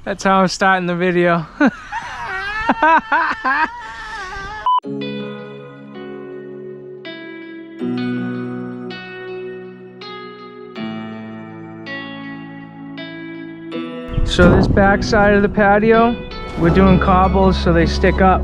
That's how I'm starting the video. So this back side of the patio, we're doing cobbles so they stick up.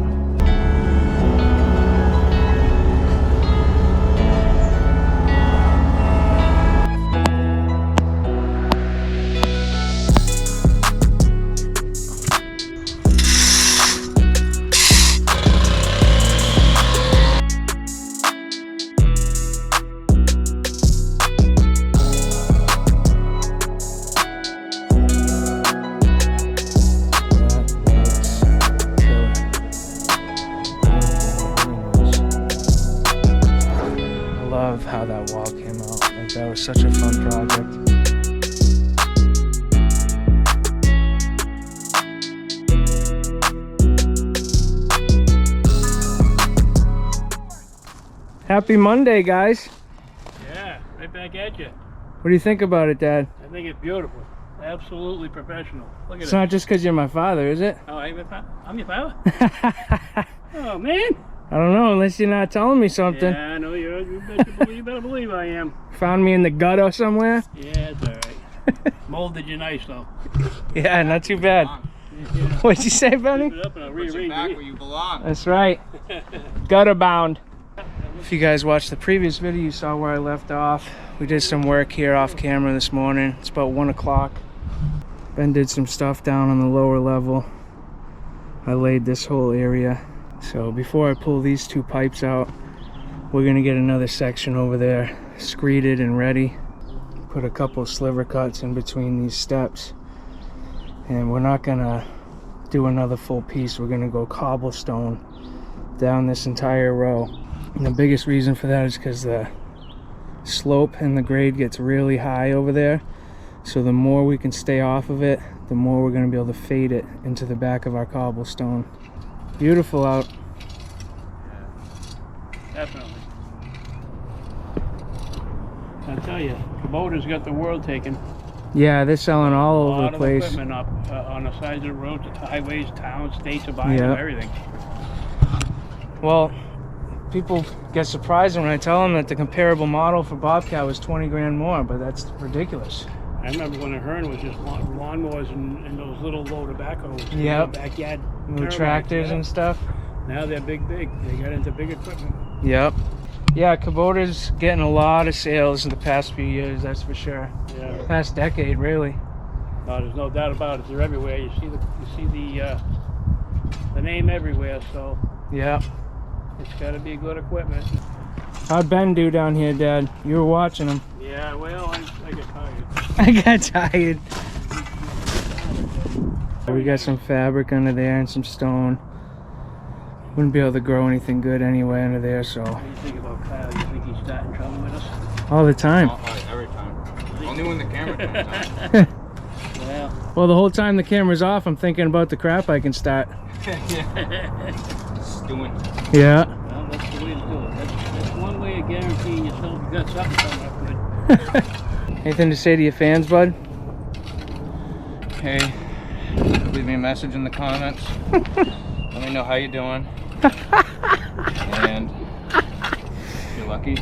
Love how that wall came out. Like, that was such a fun project. Happy Monday, guys. Yeah, right back at you. What do you think about it, Dad? I think it's beautiful. Absolutely professional. Look at it. It's not just because you're my father, is it? Oh, I'm your father? Oh, man. I don't know, unless you're not telling me something. Yeah, I know you better believe I am. Found me in the gutter somewhere? Yeah, it's all right. Molded you nice, though. Yeah, not too bad. Yeah. What'd you say, Benny? Keep it up and I'll Put you rearrange back it. where you belong. That's right. Gutter bound. If you guys watched the previous video, you saw where I left off. We did some work here off camera this morning. It's about 1 o'clock. Ben did some stuff down on the lower level. I laid this whole area. So before I pull these 2 pipes out, we're gonna get another section over there screeded and ready. Put a couple sliver cuts in between these steps. And we're not gonna do another full piece. We're gonna go cobblestone down this entire row. And the biggest reason for that is because the slope and the grade gets really high over there. So the more we can stay off of it, the more we're going to be able to fade it into the back of our cobblestone. Beautiful out. Yeah, definitely. I tell you, Kubota's got the world taken. Yeah, they're selling all A over lot the of place. equipment up on the sides of the roads, highways, towns, states are buying Yeah. them, everything. Well, people get surprised when I tell them that the comparable model for Bobcat was 20 grand more, but that's ridiculous. I remember when the Hearn was just lawnmowers and those little low tobaccos. Yep. Backyard. New turbines, tractors yeah. and stuff. Now they're big. They got into big equipment. Yep. Yeah, Kubota's getting a lot of sales in the past few years, that's for sure. Yeah. Past decade, really. No, there's no doubt about it. They're everywhere. You see the name everywhere. So Yep. it's got to be good equipment. How'd Ben do down here, Dad? You were watching him. Yeah. Well, I get tired. I got tired. We got some fabric under there and some stone. Wouldn't be able to grow anything good anyway under there, so. What do you think about Kyle? You think he's starting trouble with us? All the time. Every time. Only when the camera comes on. Well. Well, the whole time the camera's off, I'm thinking about the crap I can start. Just doing. Yeah. Well, that's the way to do it. That's one way of guaranteeing yourself you got something coming up good. Anything to say to your fans, bud? Hey, leave me a message in the comments. Let me know how you're doing. And if you're lucky,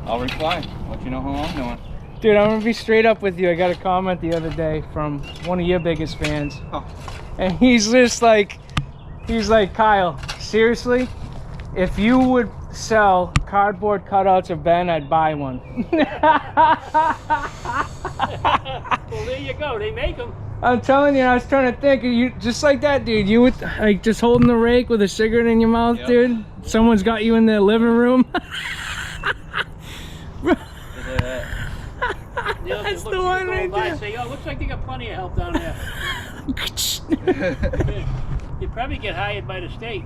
I'll reply. Let you know how I'm doing. Dude, I'm gonna be straight up with you. I got a comment the other day from one of your biggest fans. Oh. And he's just like, Kyle, seriously? If you would sell cardboard cutouts of Ben, I'd buy one. Well, there you go. They make them. I'm telling you, I was trying to think, you just like that, dude. You would like just holding the rake with a cigarette in your mouth, Yep. dude. Someone's got you in their living room. That's the one right there. Say, oh, looks like they got plenty of help down there. You'd probably get hired by the state.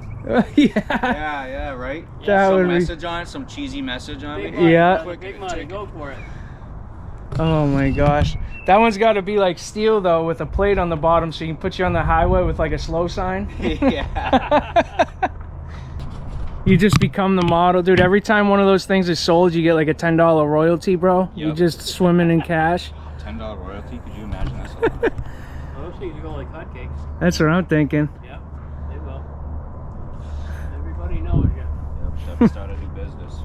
Yeah, right? That Some would be- message on it, some cheesy message on Big it. money, Yeah. brother, big money. Go for it. Oh my gosh. That one's got to be like steel though, with a plate on the bottom so you can put you on the highway with like a slow sign. Yeah. You just become the model, dude. Every time one of those things is sold, you get like a $10 royalty, bro. You Yep. just swimming in cash. $10 royalty, could you imagine that? Well, things will go like hotcakes. That's what I'm thinking. Yeah, they will. Everybody knows you. Yep, Chef started a new business.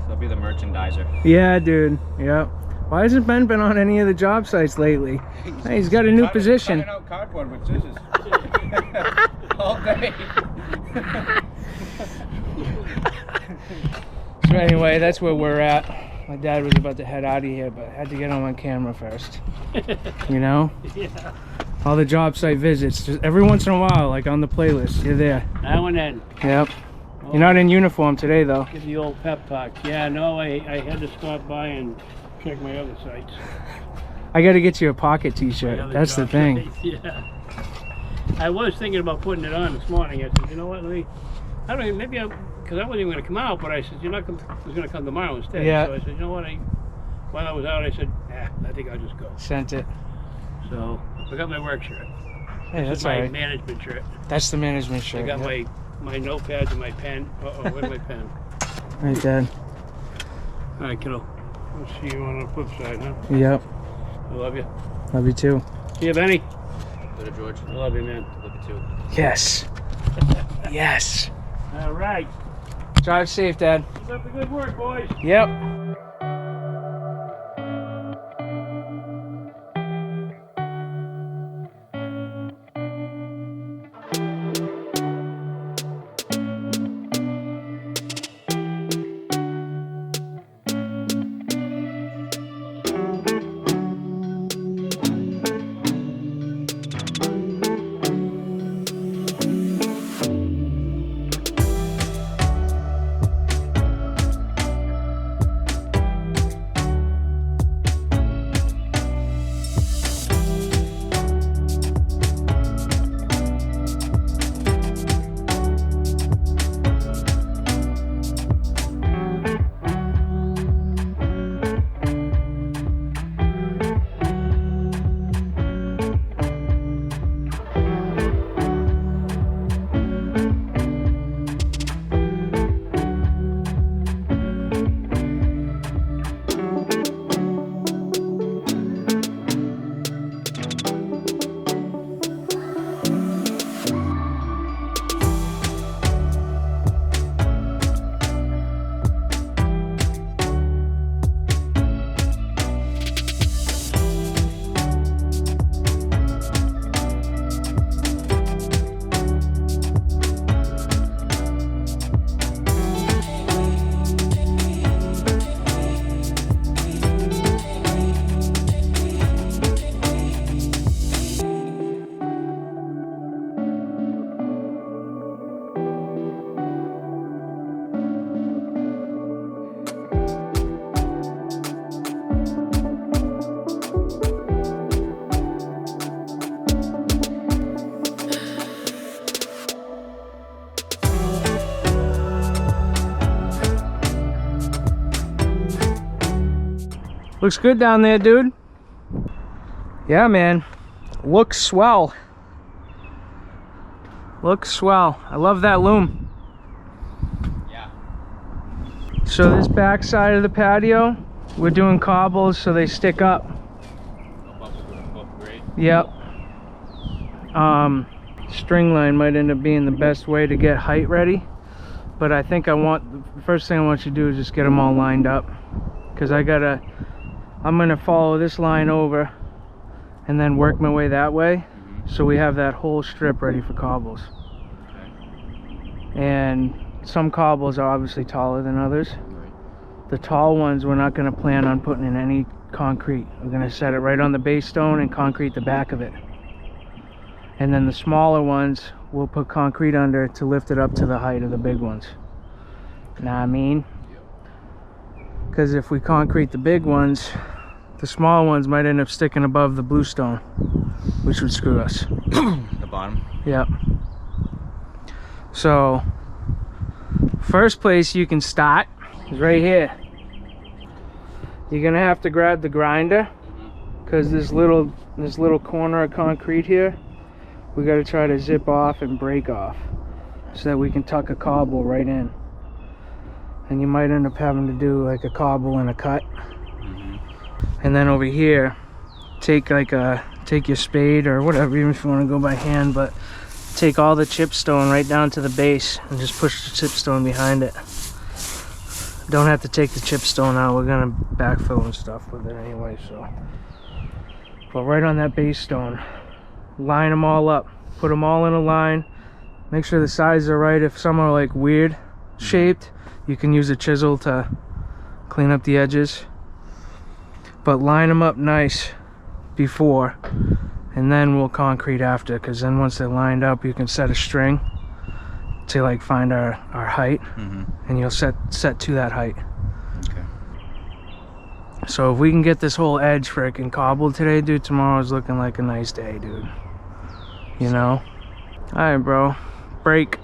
They'll be the merchandiser. Yeah, dude. Yep. Why hasn't Ben been on any of the job sites lately? Hey, he's got a new position. Cutting out cardboard with scissors. All day. So anyway, that's where we're at. My dad was about to head out of here, but I had to get on camera first. You know? Yeah. All the job site visits, just every once in a while, like on the playlist, you're there. Now and then. Yep. You're not in uniform today, though. Give the old pep talk. Yeah, no, I had to stop by and check my other sites. I got to get you a pocket t-shirt. That's the thing. Sites. Yeah. I was thinking about putting it on this morning. I said, you know what, let me, I don't even, maybe because I wasn't even going to come out, but I said, you're not going to, I was going to come tomorrow instead. Yeah. So I said, you know what, while I was out, I said, I think I'll just go. Sent it. So I got my work shirt. Hey, that's my all right. management shirt. That's the management shirt. I got yep. my notepads and my pen. Uh-oh, where's my pen? Right, Dad. All right, kiddo. I'll see you on the flip side, huh? Yep. I love you. Love you too. See you, Benny. Later, George. I love you, man. Love you too. Yes. Yes. All right. Drive safe, Dad. Keep up the good work, boys. Yep. Looks good down there, dude. Yeah, man. Looks swell. Looks swell. I love that loom. Yeah. So this back side of the patio, we're doing cobbles so they stick up. Great. Yep. String line might end up being the best way to get height ready, but I think the first thing I want you to do is just get them all lined up, because I'm gonna follow this line over and then work my way that way, so we have that whole strip ready for cobbles. Okay. And some cobbles are obviously taller than others. The tall ones we're not going to plan on putting in any concrete. We're going to set it right on the base stone and concrete the back of it. And then the smaller ones we'll put concrete under to lift it up to the height of the big ones. Know what I mean? Because if we concrete the big ones, the small ones might end up sticking above the bluestone, which would screw us. The bottom. Yep. So first place you can start is right here. You're gonna have to grab the grinder, because this little corner of concrete here, we got to try to zip off and break off so that we can tuck a cobble right in. And you might end up having to do like a cobble and a cut. And then over here, take like a take your spade or whatever, even if you want to go by hand, but take all the chipstone right down to the base and just push the chipstone behind it. Don't have to take the chipstone out, we're gonna backfill and stuff with it anyway, so. But right on that base stone, line them all up, put them all in a line, make sure the sizes are right. If some are like weird shaped, you can use a chisel to clean up the edges, but line them up nice before, and then we'll concrete after, because then once they're lined up you can set a string to like find our height, and you'll set to that height. Okay. So if we can get this whole edge freaking cobbled today, dude, tomorrow's looking like a nice day, dude, you know. All right, bro, break.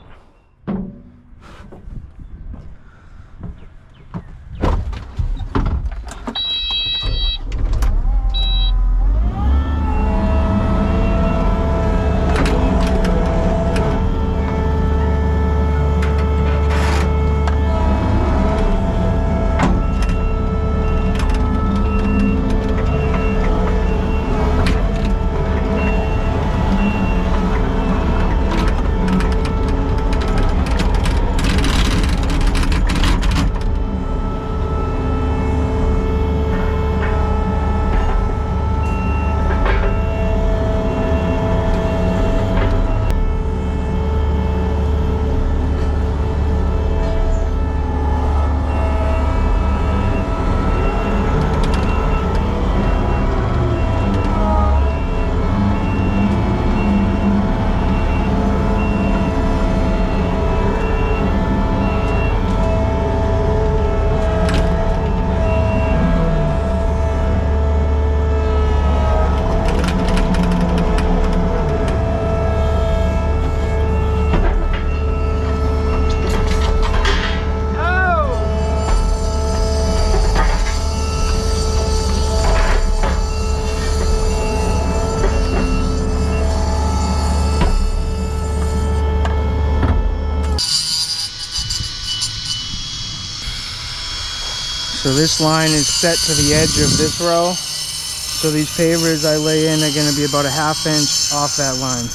So this line is set to the edge of this row. So these pavers I lay in are going to be about a ½ inch off that line.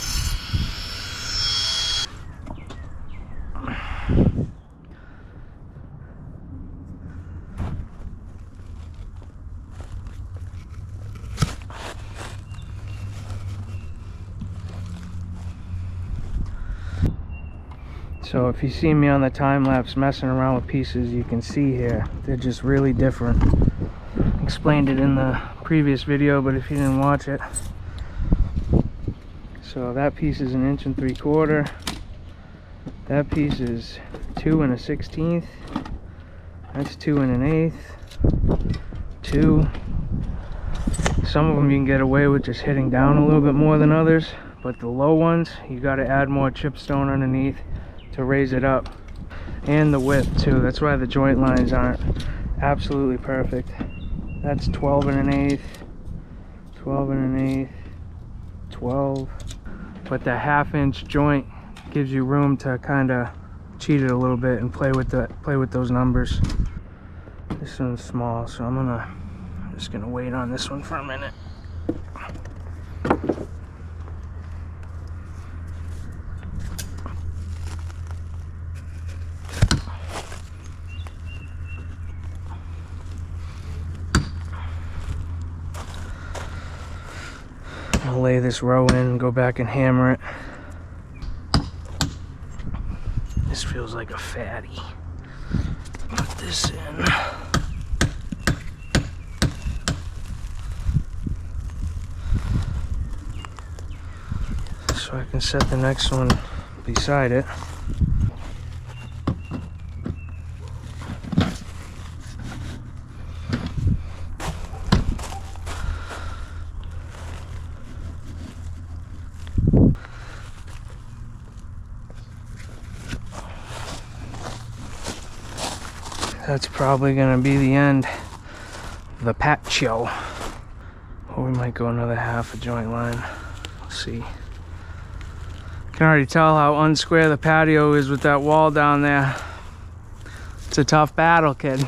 So if you see me on the time lapse messing around with pieces, you can see here, they're just really different. Explained it in the previous video, but if you didn't watch it. So that piece is 1 3/4 inches. That piece is 2 1/16. That's 2 1/8. 2. Some of them you can get away with just hitting down a little bit more than others, but the low ones, you got to add more chipstone underneath to raise it up, and the width too. That's why the joint lines aren't absolutely perfect. That's 12 1/8, 12 1/8, 12. But the ½ inch joint gives you room to kind of cheat it a little bit and play with those numbers. This one's small, so I'm just gonna wait on this one for a minute. I'll lay this row in and go back and hammer it. This feels like a fatty. Put this in. So I can set the next one beside it. That's probably gonna be the end of the patio. Or we might go another half a joint line. Let's see. Can already tell how unsquare the patio is with that wall down there. It's a tough battle, kid.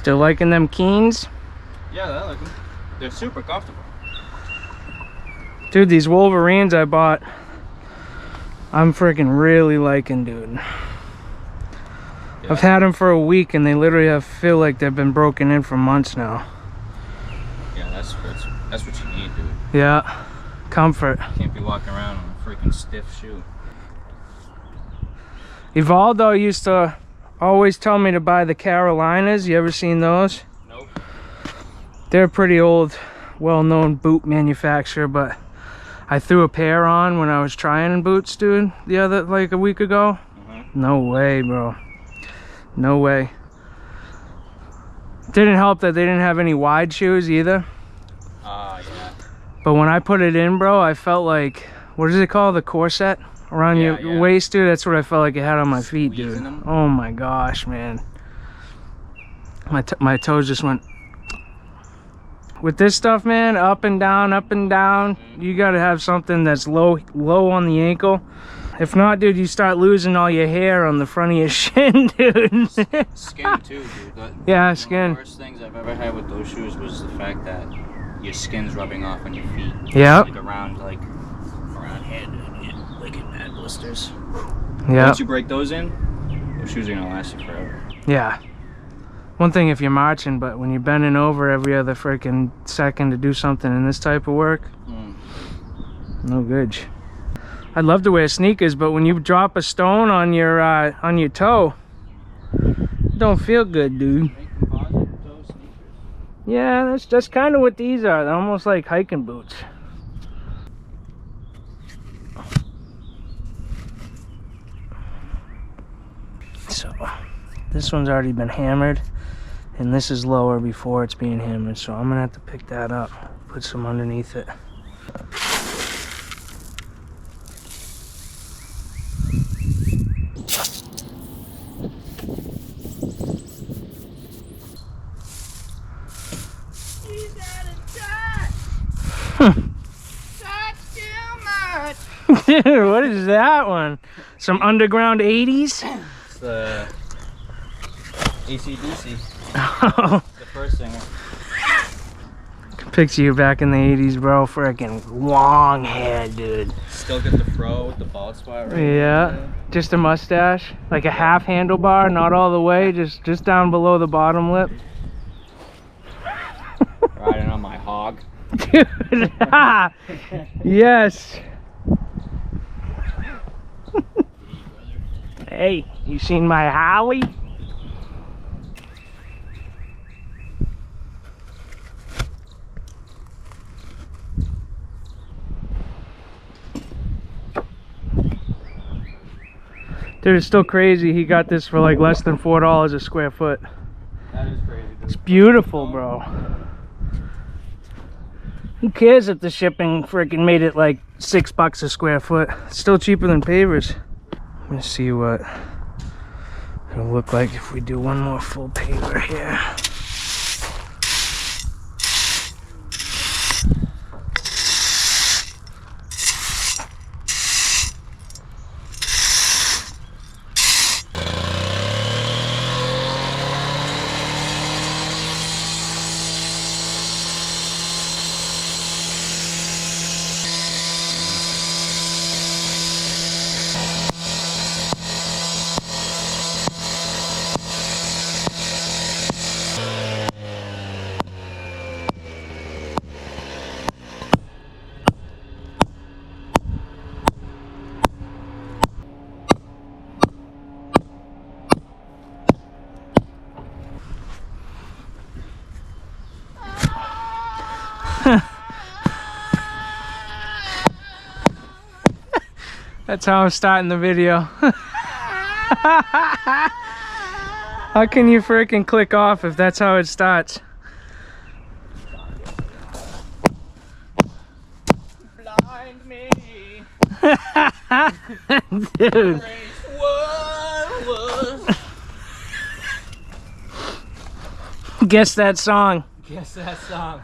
Still liking them Keens? Yeah, I like them. They're super comfortable. Dude, these Wolverines I bought, I'm freaking really liking, dude. Yeah. I've had them for a week and they literally feel like they've been broken in for months now. Yeah, that's what you need, dude. Yeah, comfort. Can't be walking around in a freaking stiff shoe. Evaldo used to always tell me to buy the Carolinas. You ever seen those? Nope. They're a pretty old, well-known boot manufacturer, but I threw a pair on when I was trying boots, dude, like a week ago. No way, bro. No way. Didn't help that they didn't have any wide shoes either. Yeah. But when I put it in, bro, I felt like, what is it called? The corset around your waist, dude? That's what I felt like it had on my feet, dude. Squeezing them? Oh my gosh, man. My toes just went. With this stuff, man, up and down, up and down. You gotta have something that's low on the ankle. If not, dude, you start losing all your hair on the front of your shin, dude. Skin too, dude. Yeah, skin. One of the worst things I've ever had with those shoes was the fact that your skin's rubbing off on your feet. Yeah. Like around head, and you like get mad blisters. Yeah. Once you break those in, those shoes are gonna last you forever. Yeah. One thing if you're marching, but when you're bending over every other freaking second to do something in this type of work, no good. I'd love to wear sneakers, but when you drop a stone on your toe, it don't feel good, dude. Make composite toe sneakers. Yeah, that's kind of what these are. They're almost like hiking boots. So, this one's already been hammered, and this is lower before it's being hammered, so I'm gonna have to pick that up, put some underneath it. Dude, what is that one? Some underground 80s? It's the AC/DC. Oh. The first singer. Picture you back in the 80s, bro. Freaking long hair, dude. Still get the fro with the bald spot, right? Yeah, just a mustache, like a half handlebar, not all the way, just down below the bottom lip. Riding on my hog. Dude, yes. Hey, you seen my Holly? Dude, it's still crazy. He got this for like less than $4 a square foot. That is crazy, dude. It's beautiful, bro. Who cares if the shipping freaking made it like $6 a square foot? It's still cheaper than pavers. Let me see what it'll look like if we do one more full paver here. That's how I'm starting the video. How can you freaking click off if that's how it starts? Blind me. Dude. Guess that song. Guess that song.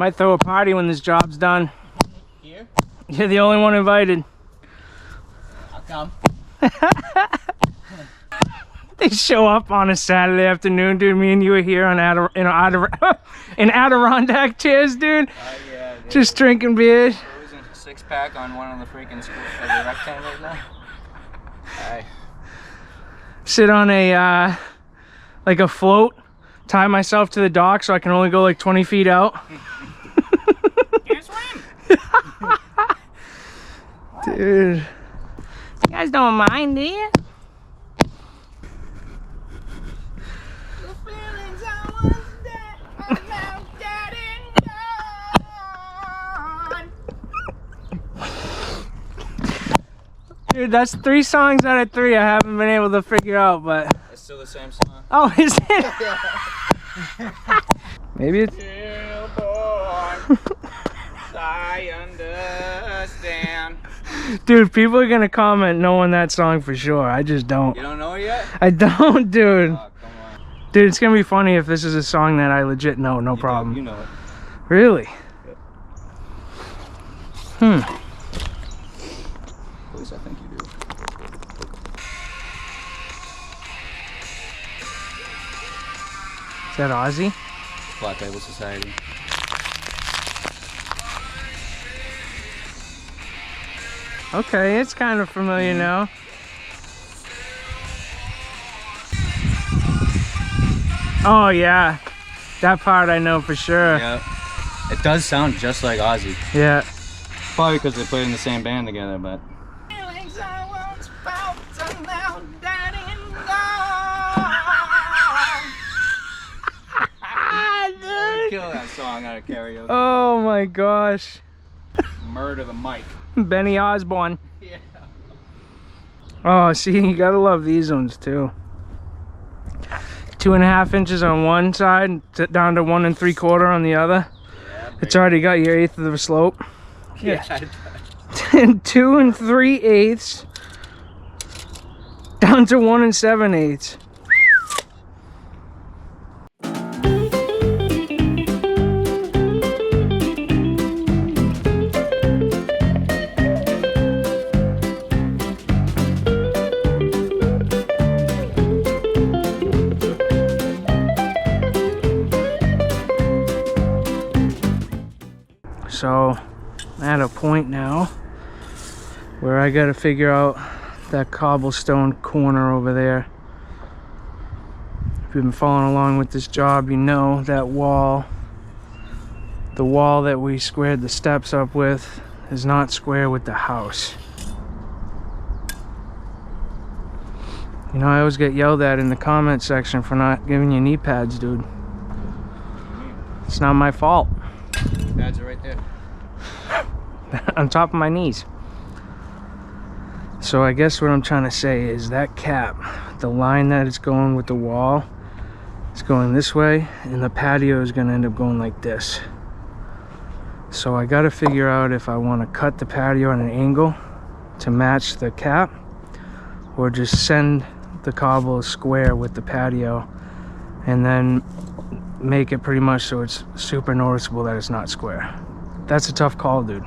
Might throw a party when this job's done. Here? You're the only one invited. I'll come. They show up on a Saturday afternoon, dude. Me and you were here on in Adirondack chairs, dude. Yeah, dude. Just drinking beers. Losing a 6-pack on one of the freaking the rectangles now. Aye. Sit on a like a float, tie myself to the dock so I can only go like 20 feet out. Can't swim. Dude, you guys don't mind, do you? Dude, that's 3 songs out of 3 I haven't been able to figure out, but... It's still the same song. Oh, is it? Maybe it's... Dear boy, I understand. Dude, people are gonna comment knowing that song for sure. I just don't. You don't know it yet? I don't, dude. Oh, come on. Dude, it's gonna be funny if this is a song that I legit know, no problem. You know it. Really? At least I think you do. Is that Ozzy? Flat Table Society. Okay, it's kind of familiar now. Oh yeah, that part I know for sure. Yeah. It does sound just like Ozzy. Yeah. Probably because they played in the same band together, but... Kill that song out of karaoke. Oh my gosh. Murder the mic. Benny Osborne. Yeah. Oh, see, you gotta love these ones too. 2.5 inches on one side, down to 1 3/4 on the other. Yeah, It's already got your 1/8 of the slope. yeah. 2 3/8 down to 1 7/8. So I'm at a point now where I gotta figure out that cobblestone corner over there. If you've been following along with this job, you know that wall, the wall that we squared the steps up with, is not square with the house. You know, I always get yelled at in the comment section for not giving you knee pads, dude. It's not my fault. Pads are right there. On top of my knees. So I guess what I'm trying to say is that cap, the line that it's going with the wall, is going this way, and the patio is going to end up going like this. So I got to figure out if I want to cut the patio at an angle to match the cap, or just send the cobble square with the patio and then make it pretty much so it's super noticeable that it's not square. That's a tough call, dude.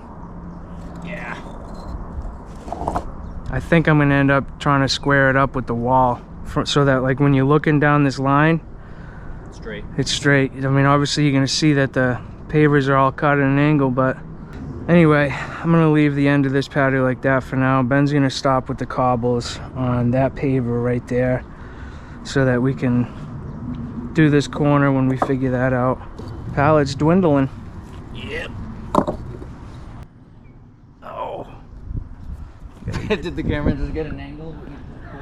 Yeah. I think I'm gonna end up trying to square it up with the wall so that, like, when you're looking down this line, Straight. it's straight. I mean, obviously you're gonna see that the pavers are all cut at an angle, but anyway, I'm gonna leave the end of this patio like that for now. Ben's gonna stop with the cobbles on that paver right there so that we can do this corner when we figure that out. Pallet's dwindling. Yep. Oh. Did the camera just get an angle?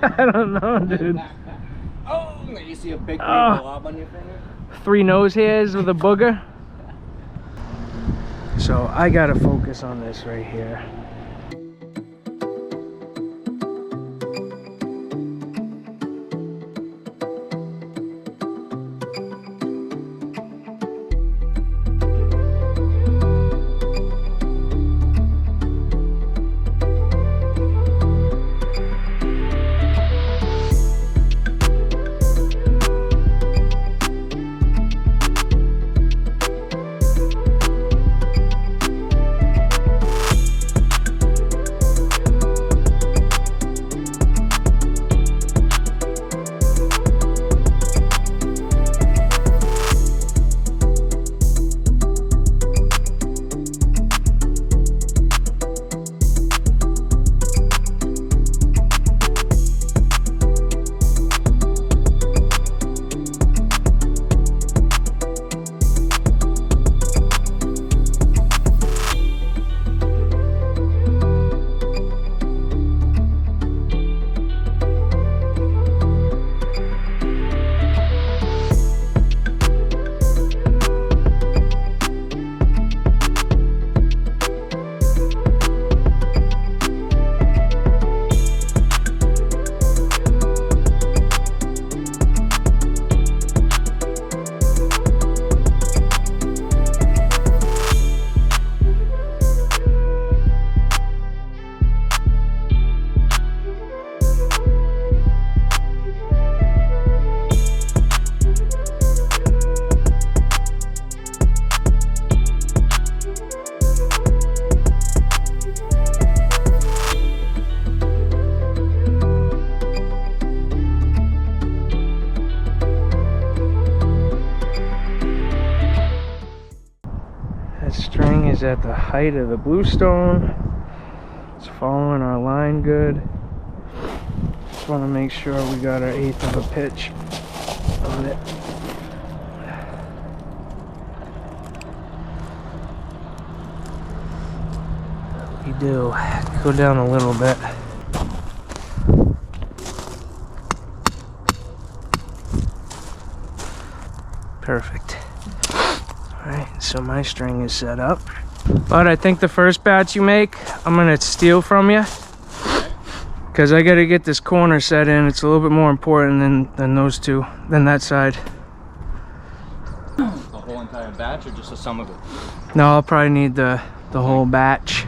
I don't know, dude. Oh, you see a big Oh. blob on your finger? 3 nose hairs with a booger. So I gotta focus on this right here. Everything is at the height of the bluestone. It's following our line good. Just want to make sure we got our 1/8 of a pitch on it. We do. Go down a little bit. Perfect. Alright, so my string is set up. But I think the first batch you make, I'm gonna steal from you. Because I gotta get this corner set in. It's a little bit more important than those two, than that side. The whole entire batch or just a sum of it? No, I'll probably need the whole batch.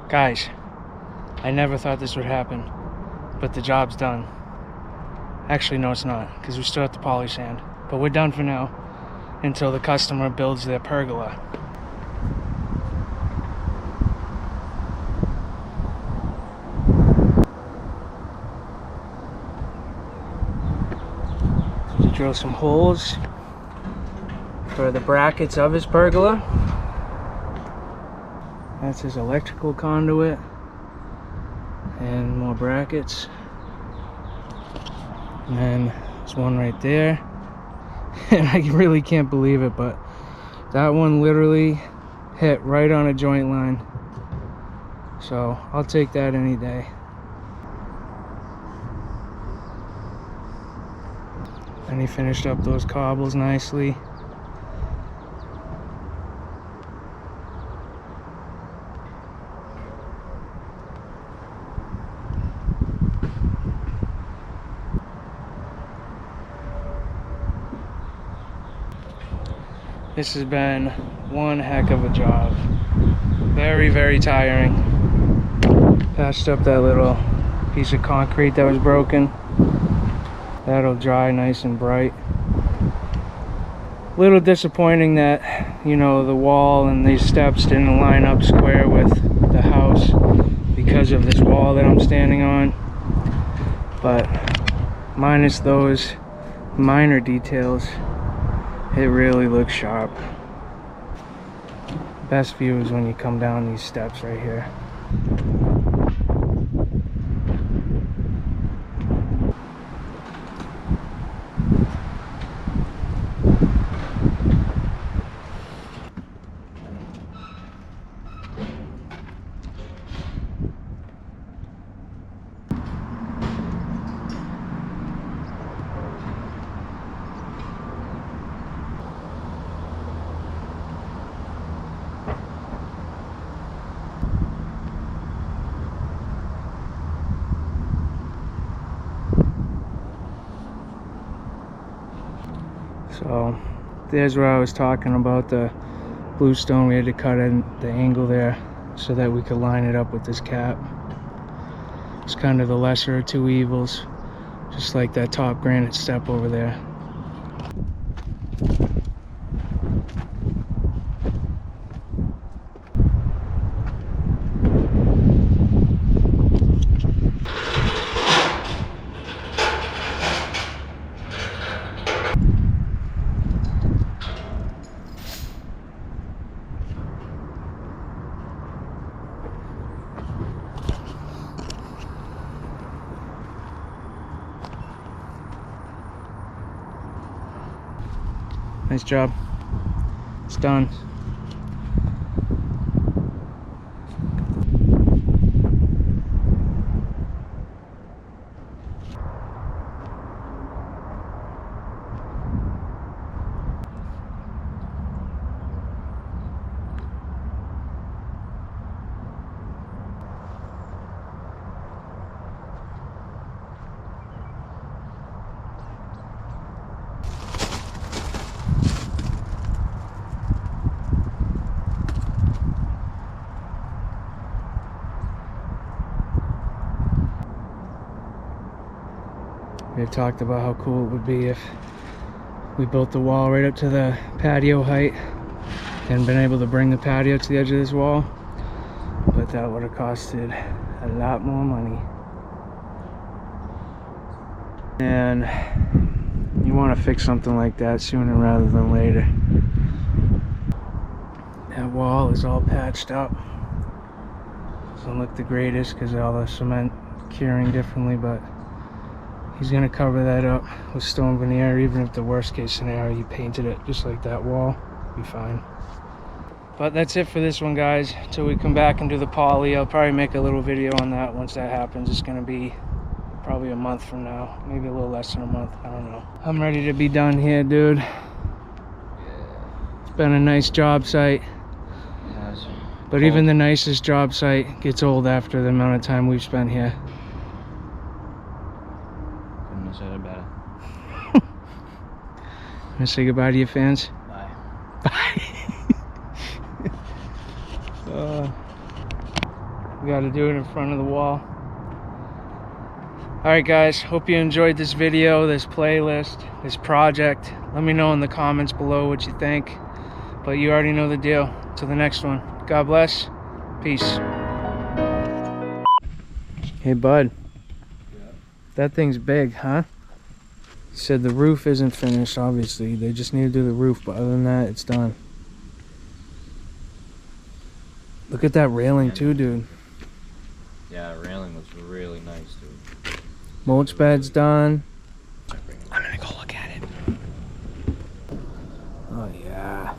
Guys, I never thought this would happen, but the job's done. Actually, no, it's not, because we still have to polish sand. But we're done for now, until the customer builds their pergola. To drill some holes for the brackets of his pergola. That's his electrical conduit. And more brackets. And then there's one right there. And I really can't believe it, but that one literally hit right on a joint line. So I'll take that any day. And he finished up those cobbles nicely. This has been one heck of a job. Very, very tiring. Patched up that little piece of concrete that was broken. That'll dry nice and bright. Little disappointing that, you know, the wall and these steps didn't line up square with the house because of this wall that I'm standing on. But minus those minor details, it really looks sharp. Best view is when you come down these steps right here. So there's where I was talking about the bluestone. We had to cut in the angle there so that we could line it up with this cap. It's kind of the lesser of two evils, just like that top granite step over there. Nice job. It's done. We had talked about how cool it would be if we built the wall right up to the patio height and been able to bring the patio to the edge of this wall, but that would have costed a lot more money. And you want to fix something like that sooner rather than later. That wall is all patched up. Doesn't look the greatest because of all the cement curing differently, but he's gonna cover that up with stone veneer. Even if the worst case scenario, he painted it just like that wall, be fine. But that's it for this one, guys. Until we come back and do the poly, I'll probably make a little video on that once that happens. It's gonna be probably a month from now, maybe a little less than a month, I don't know. I'm ready to be done here, dude. It's been a nice job site. Yes. But even the nicest job site gets old after the amount of time we've spent here. Couldn't have said it better. Wanna say goodbye to your fans? Bye. Bye. We got to do it in front of the wall. Alright guys, hope you enjoyed this video, this playlist, this project. Let me know in the comments below what you think. But you already know the deal. Till the next one. God bless. Peace. Hey bud. Yeah. That thing's big, huh? He said the roof isn't finished, obviously. They just need to do the roof, but other than that, it's done. Look at that railing too, dude. Yeah, railing was really nice, dude. Mulch bed's done. I'm gonna go look at it. Oh yeah.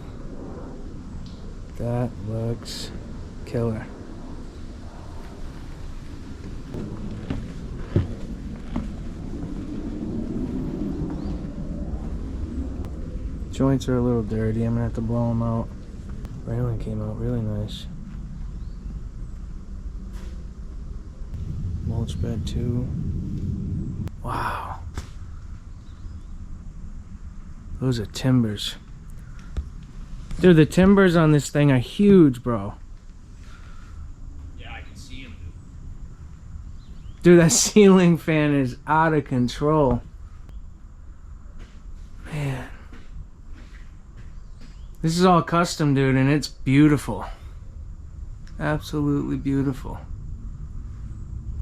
That looks killer. Joints are a little dirty. I'm gonna have to blow them out. Railing came out really nice. Mulch bed too. Wow. Those are timbers. Dude, the timbers on this thing are huge, bro. Yeah, I can see him, dude. Dude, that ceiling fan is out of control. Man. This is all custom, dude, and it's beautiful. Absolutely beautiful.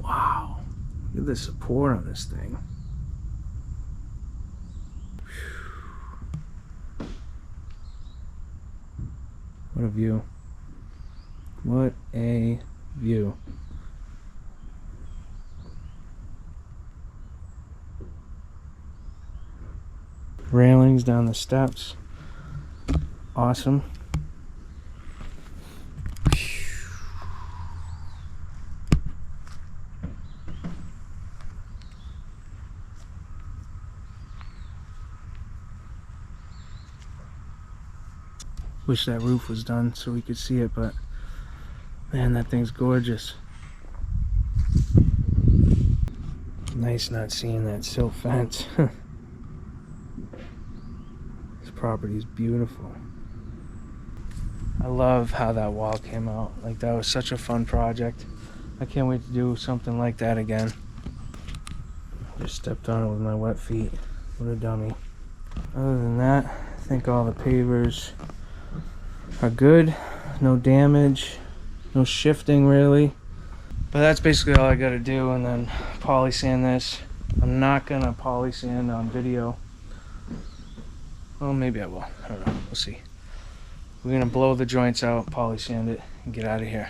Wow. Look at the support on this thing. What a view. What a view. Railings down the steps. Awesome. Wish that roof was done so we could see it, but man, that thing's gorgeous. Nice not seeing that silt fence. This property is beautiful. I love how that wall came out. Like, that was such a fun project. I can't wait to do something like that again. Just stepped on it with my wet feet. What a dummy. Other than that, I think all the pavers are good. No damage, no shifting really. But that's basically all I gotta do, and then poly sand this. I'm not gonna poly sand on video. Well, maybe I will. I don't know. We'll see. We're gonna blow the joints out, poly sand it, and get out of here.